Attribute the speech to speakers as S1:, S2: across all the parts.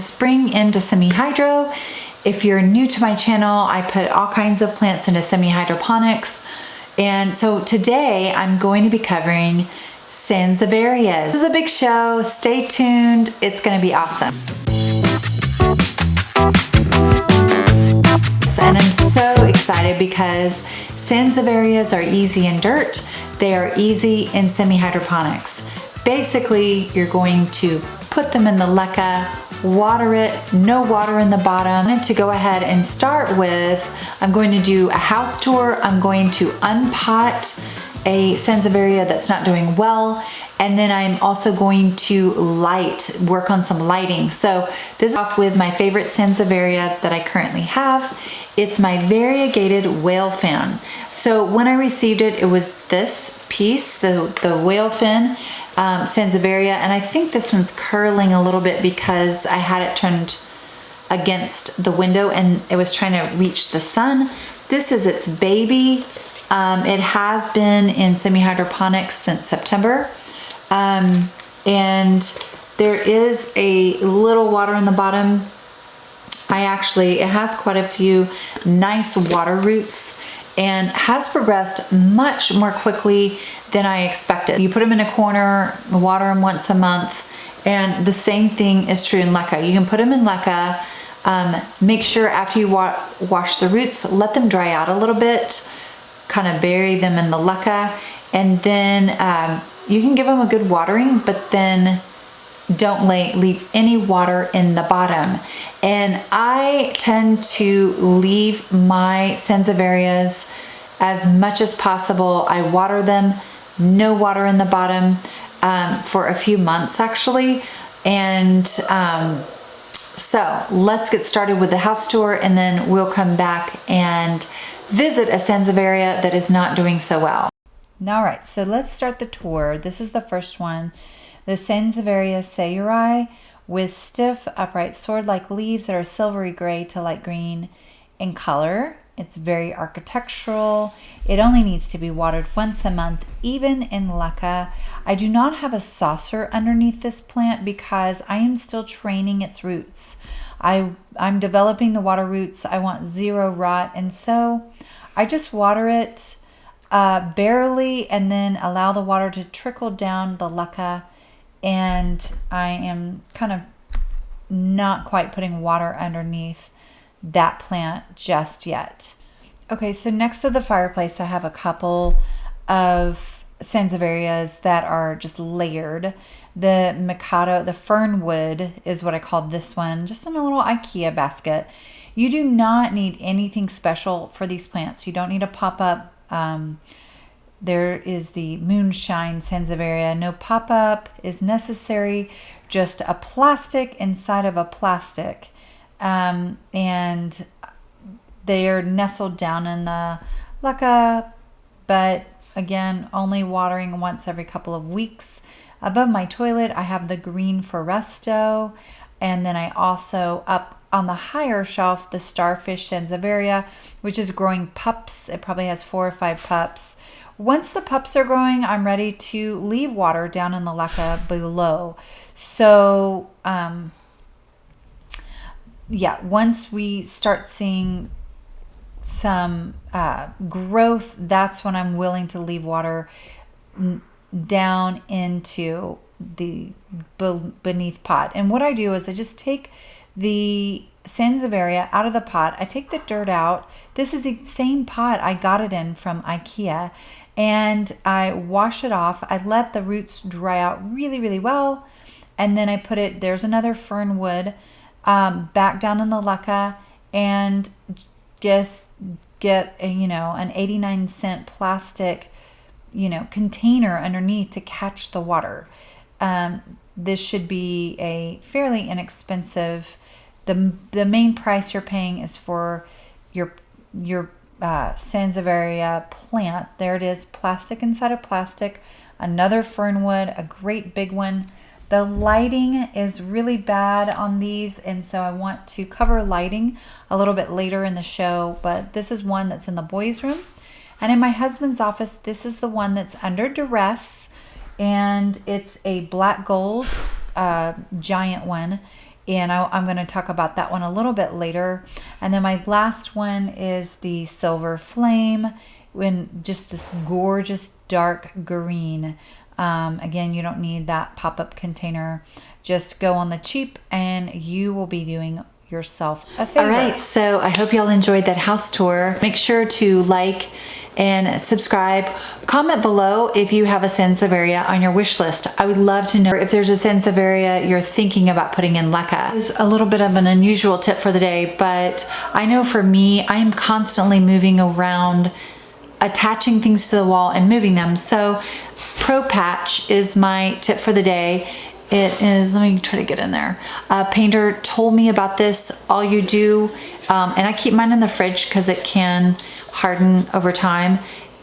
S1: Spring into SEMIHYDRO. If you're new to my channel, I put all kinds of plants into semi-hydroponics. And so today I'm going to be covering Sansevierias. This is a big show. Stay tuned. It's going to be awesome. And I'm so excited because Sansevierias are easy in dirt. They are easy in semi-hydroponics. Basically, you're going to put them in the Leca, water it, no water in the bottom. I wanted to go ahead and start with, I'm going to do a house tour. I'm going to unpot a Sansevieria that's not doing well. And then I'm also going to work on some lighting. So this is off with my favorite Sansevieria that I currently have. It's my variegated whalefan. So when I received it, it was this piece, the whalefan Sansevieria, and I think this one's curling a little bit because I had it turned against the window and it was trying to reach the sun. This is its baby. It has been in semi-hydroponics since September. And there is a little water in the bottom. It has quite a few nice water roots and has progressed much more quickly than I expected. You put them in a corner, water them once a month, and the same thing is true in Leca. You can put them in Leca, make sure after you wash the roots, let them dry out a little bit, kind of bury them in the Leca, and then you can give them a good watering, but then don't leave any water in the bottom. And I tend to leave my Sansevierias as much as possible. I water them, no water in the bottom, for a few months actually. And so let's get started with the house tour, and then we'll come back and visit a Sansevieria that is not doing so well. All right, so let's start the tour. This is the first one, the Sansevieria sayuri, with stiff, upright, sword-like leaves that are silvery gray to light green in color. It's very architectural. It only needs to be watered once a month, even in Leca. I do not have a saucer underneath this plant because I am still training its roots. I'm developing the water roots. I want zero rot, and so I just water it barely and then allow the water to trickle down the Leca. And I am kind of not quite putting water underneath that plant just yet. Okay, so next to the fireplace, I have a couple of Sansevierias that are just layered. The Mikado, the fernwood is what I call this one, just in a little IKEA basket. You do not need anything special for these plants. You don't need a pop-up. There is the moonshine Sansevieria. No pop-up is necessary, just a plastic inside of a plastic. And they're nestled down in the Leca, but again, only watering once every couple of weeks. Above my toilet, I have the green Foresto, and then I also, up on the higher shelf, the starfish Sansevieria, which is growing pups. It probably has 4 or 5 pups. Once the pups are growing, I'm ready to leave water down in the Leca below. So, yeah, once we start seeing some growth, that's when I'm willing to leave water down into the beneath pot. And what I do is I just take the Sansevieria out of the pot. I take the dirt out. This is the same pot I got it in from IKEA. And I wash it off. I let the roots dry out really, really well. And then I put it, there's another fernwood, back down in the Leca, and just get a, an 89-cent plastic, container underneath to catch the water. This should be a fairly inexpensive, the main price you're paying is for your Sansevieria plant. There it is, plastic inside of plastic, another fernwood, a great big one. The lighting is really bad on these, and so I want to cover lighting a little bit later in the show, but this is one that's in the boys' room. And in my husband's office, this is the one that's under duress, and it's a black gold giant one. and I'm going to talk about that one a little bit later. And then my last one is the Silver Flame, in just this gorgeous dark green. Again, you don't need that pop-up container. Just go on the cheap and you will be doing yourself a favor. All right, so I hope y'all enjoyed that house tour. Make sure to like and subscribe. Comment below if you have a Sansevieria on your wish list. I would love to know if there's a Sansevieria you're thinking about putting in Leca. It's a little bit of an unusual tip for the day, but I know for me, I'm constantly moving around, attaching things to the wall and moving them. So Pro Patch is my tip for the day. It is, let me try to get in there. A painter told me about this. All you do, and I keep mine in the fridge because it can harden over time.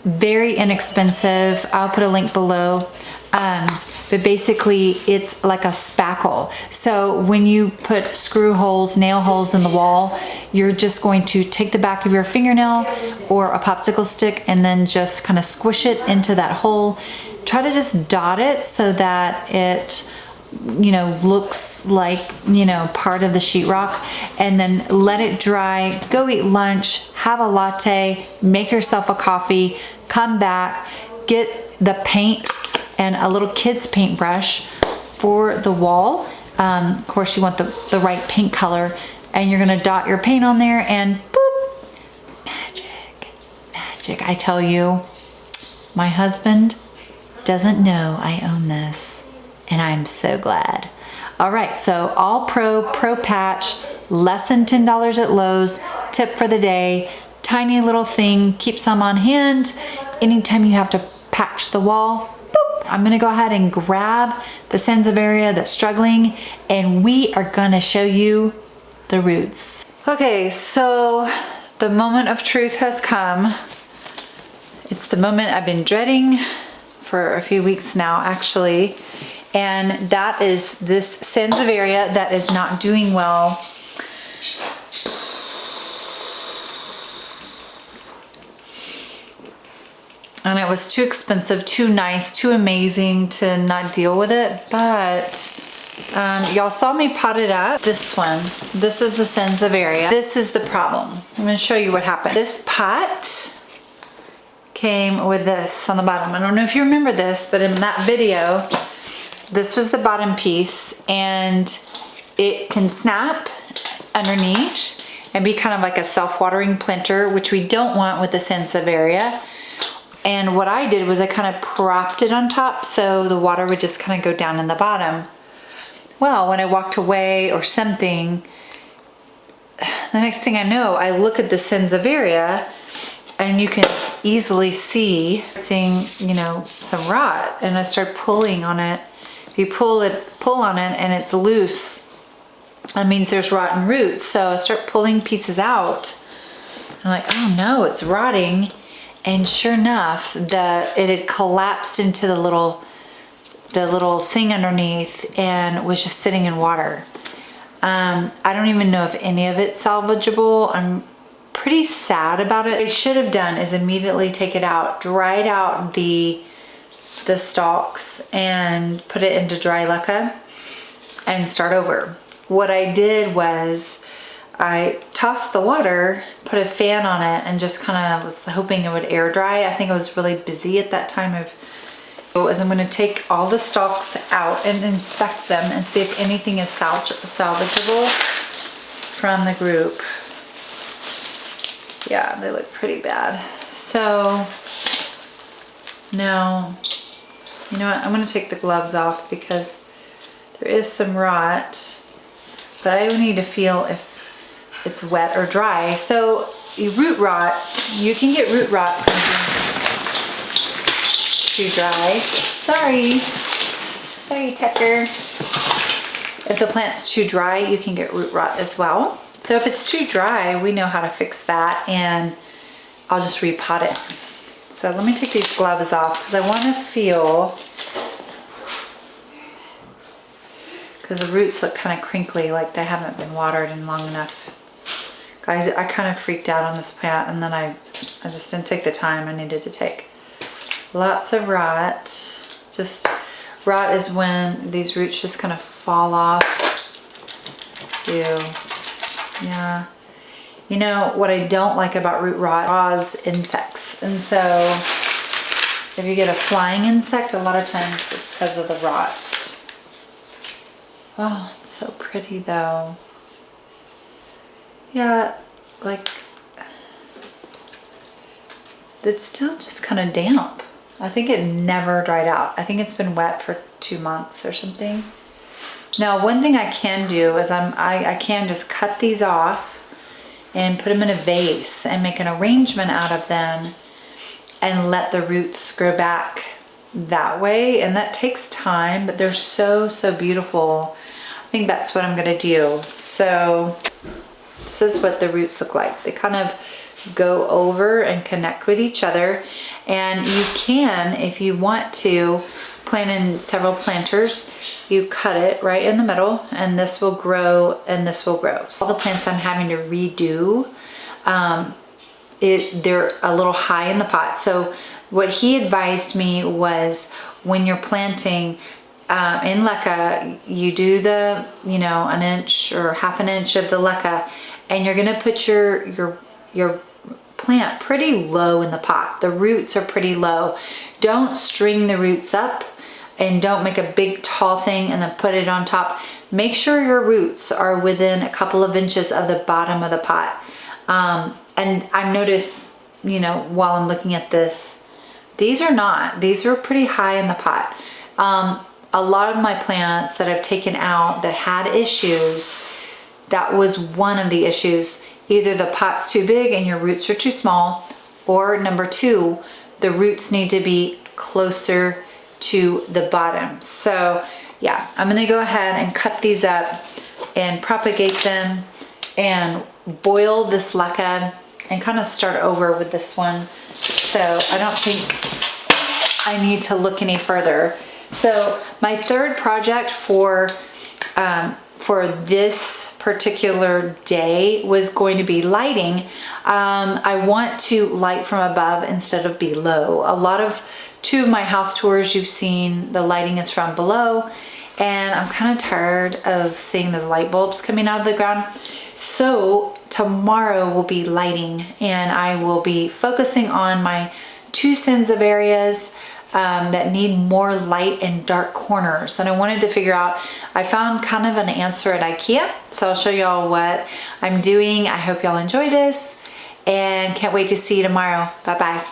S1: Very inexpensive. I'll put a link below. But basically it's like a spackle. So when you put screw holes, nail holes in the wall, you're just going to take the back of your fingernail or a popsicle stick and then just kind of squish it into that hole. Try to just dot it so that it, you know, looks like, you know, part of the sheetrock, and then let it dry. Go eat lunch, have a latte, make yourself a coffee, come back, get the paint and a little kid's paintbrush for the wall. Of course, you want the right paint color, and you're gonna dot your paint on there and boop, magic, magic. I tell you, my husband doesn't know I own this, and I'm so glad. All right, so all pro patch, less than $10 at Lowe's. Tip for the day, tiny little thing, keep some on hand. Anytime you have to patch the wall, boop. I'm gonna go ahead and grab the Sansevieria that's struggling, and we are gonna show you the roots. Okay, so the moment of truth has come. It's the moment I've been dreading for a few weeks now, actually. And that is this Sansevieria that is not doing well. And it was too expensive, too nice, too amazing to not deal with it. But y'all saw me pot it up. This one, this is the Sansevieria. This is the problem. I'm gonna show you what happened. This pot came with this on the bottom. I don't know if you remember this, but in that video, this was the bottom piece, and it can snap underneath and be kind of like a self-watering planter, which we don't want with the Sansevieria. And what I did was I kind of propped it on top so the water would just kind of go down in the bottom. Well, when I walked away or something, the next thing I know, I look at the Sansevieria and you can easily see, you know, some rot, and I start pulling on it. If you pull on it and it's loose, that means there's rotten roots. So I start pulling pieces out. I'm like, oh no, it's rotting. And sure enough, it had collapsed into the little thing underneath and was just sitting in water. I don't even know if any of it's salvageable. I'm pretty sad about it. What I should have done is immediately take it out, dried out the stalks and put it into dry Leca and start over. What I did was I tossed the water, put a fan on it, and just kind of was hoping it would air dry. I think I was really busy at that time. I'm going to take all the stalks out and inspect them and see if anything is salvageable from the group. Yeah, they look pretty bad. So, no. You know what, I'm gonna take the gloves off because there is some rot, but I need to feel if it's wet or dry. So root rot, you can get root rot from being too dry. Sorry Tucker. If the plant's too dry, you can get root rot as well. So if it's too dry, we know how to fix that, and I'll just repot it. So let me take these gloves off because I want to feel, because the roots look kind of crinkly, like they haven't been watered in long enough. Guys, I kind of freaked out on this plant, and then I just didn't take the time I needed to take. Lots of rot. Just rot is when these roots just kind of fall off. too. Yeah. You know, what I don't like about root rot draws insects. And so if you get a flying insect, a lot of times it's because of the rot. Oh, it's so pretty though. Yeah, like, it's still just kind of damp. I think it never dried out. I think it's been wet for 2 months or something. Now, one thing I can do is I can just cut these off and put them in a vase and make an arrangement out of them and let the roots grow back that way. And that takes time, but they're so, so beautiful. I think that's what I'm gonna do. So this is what the roots look like. They kind of go over and connect with each other. And you can, if you want to, plant in several planters. You cut it right in the middle and this will grow and this will grow. So all the plants I'm having to redo, they're a little high in the pot. So what he advised me was when you're planting in Leca, you do the, you know, 1 inch or ½ an inch of the Leca, and you're gonna put your plant pretty low in the pot. The roots are pretty low. Don't string the roots up and don't make a big tall thing and then put it on top. Make sure your roots are within a couple of inches of the bottom of the pot. And I've noticed, you know, while I'm looking at this, these are pretty high in the pot. A lot of my plants that I've taken out that had issues, that was one of the issues. Either the pot's too big and your roots are too small, or number 2, the roots need to be closer to the bottom. So yeah, I'm gonna go ahead and cut these up and propagate them and boil this Leca and kind of start over with this one. So I don't think I need to look any further. So my third project for this particular day was going to be lighting. I want to light from above instead of below. Two of my house tours you've seen, the lighting is from below, and I'm kind of tired of seeing those light bulbs coming out of the ground. So tomorrow will be lighting, and I will be focusing on my 2 Sansevierias that need more light and dark corners. And I wanted to figure out, I found kind of an answer at IKEA. So I'll show y'all what I'm doing. I hope y'all enjoy this and can't wait to see you tomorrow. Bye-bye.